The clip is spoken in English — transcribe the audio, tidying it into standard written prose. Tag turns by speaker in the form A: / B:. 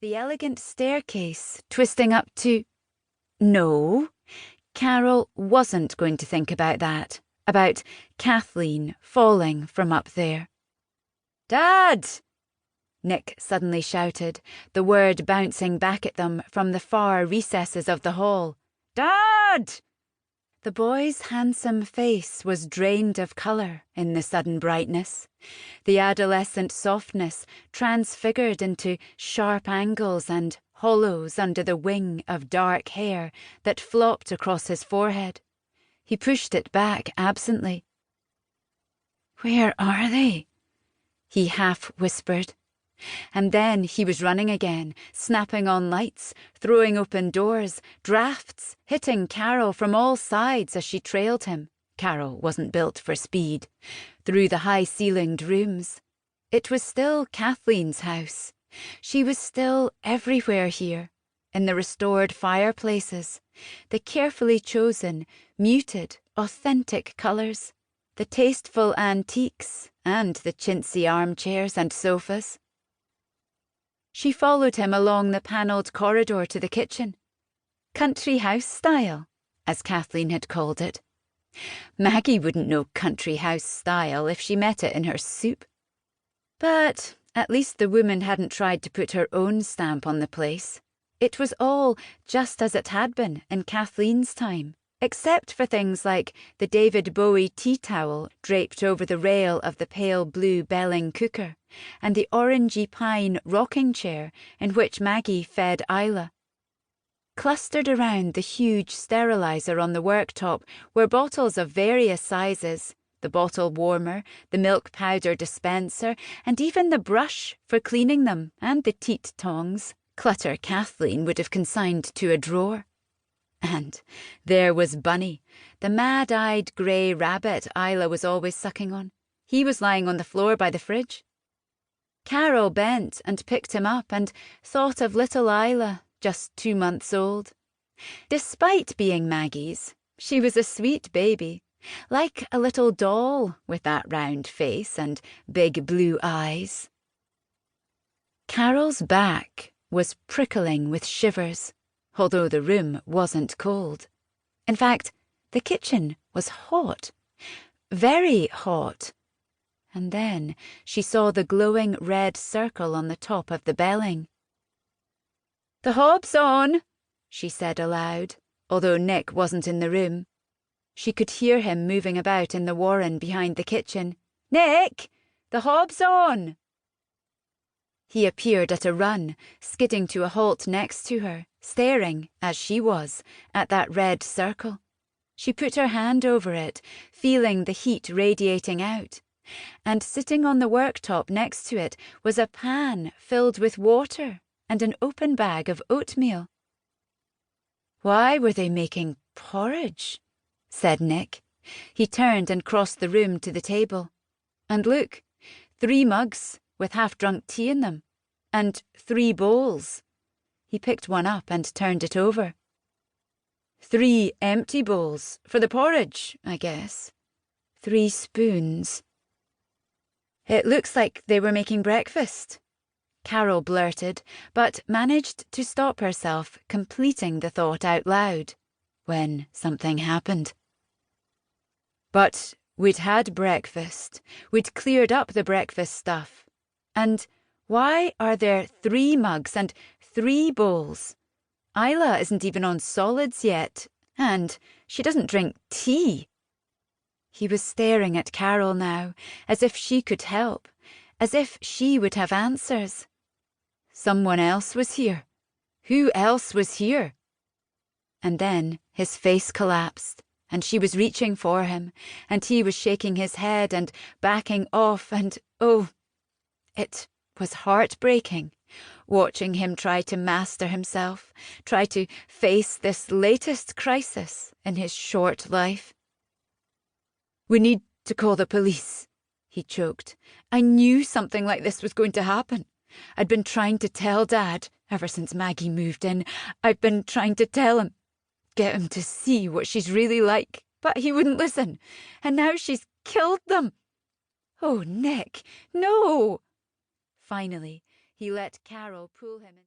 A: The elegant staircase twisting up to... No, Carol wasn't going to think about that, about Kathleen falling from up there. "Dad!" Nick suddenly shouted, the word bouncing back at them from the far recesses of the hall. "Dad!" The boy's handsome face was drained of colour in the sudden brightness, the adolescent softness transfigured into sharp angles and hollows under the wing of dark hair that flopped across his forehead. He pushed it back absently. "Where are they?" he half whispered. And then he was running again, snapping on lights, throwing open doors, drafts, hitting Carol from all sides as she trailed him. Carol wasn't built for speed. Through the high-ceilinged rooms. It was still Kathleen's house. She was still everywhere here, in the restored fireplaces, the carefully chosen, muted, authentic colours, the tasteful antiques, and the chintzy armchairs and sofas. She followed him along the panelled corridor to the kitchen. Country house style, as Kathleen had called it. Maggie wouldn't know country house style if she met it in her soup. But at least the woman hadn't tried to put her own stamp on the place. It was all just as it had been in Kathleen's time, except for things like the David Bowie tea towel draped over the rail of the pale blue Belling cooker, and the orangey pine rocking chair in which Maggie fed Isla. Clustered around the huge sterilizer on the worktop were bottles of various sizes, the bottle warmer, the milk powder dispenser, and even the brush for cleaning them, and the teat tongs, clutter Kathleen would have consigned to a drawer. And there was Bunny, the mad-eyed grey rabbit Isla was always sucking on. He was lying on the floor by the fridge. Carol bent and picked him up and thought of little Isla, just 2 months old. Despite being Maggie's, she was a sweet baby, like a little doll with that round face and big blue eyes. Carol's back was prickling with shivers, although the room wasn't cold. In fact, the kitchen was hot, very hot. And then she saw the glowing red circle on the top of the Belling. "The hob's on," she said aloud, although Nick wasn't in the room. She could hear him moving about in the warren behind the kitchen. "Nick, the hob's on!" He appeared at a run, skidding to a halt next to her, staring, as she was, at that red circle. She put her hand over it, feeling the heat radiating out. And sitting on the worktop next to it was a pan filled with water and an open bag of oatmeal. "Why were they making porridge?" said Nick. He turned and crossed the room to the table. And look, 3 mugs with half-drunk tea in them, and 3 bowls. He picked one up and turned it over. 3 empty bowls for the porridge, I guess. 3 spoons. "It looks like they were making breakfast," Carol blurted, but managed to stop herself completing the thought out loud, when something happened. But we'd had breakfast. We'd cleared up the breakfast stuff. And why are there 3 mugs and 3 bowls? Isla isn't even on solids yet, and she doesn't drink tea. He was staring at Carol now, as if she could help, as if she would have answers. Someone else was here. Who else was here? And then his face collapsed, and she was reaching for him, and he was shaking his head and backing off, and oh, it was heartbreaking, watching him try to master himself, try to face this latest crisis in his short life. "We need to call the police," he choked. "I knew something like this was going to happen. I'd been trying to tell Dad ever since Maggie moved in. I've been trying to tell him, get him to see what she's really like, but he wouldn't listen. And now she's killed them. Oh, Nick, no!" Finally, he let Carol pull him in.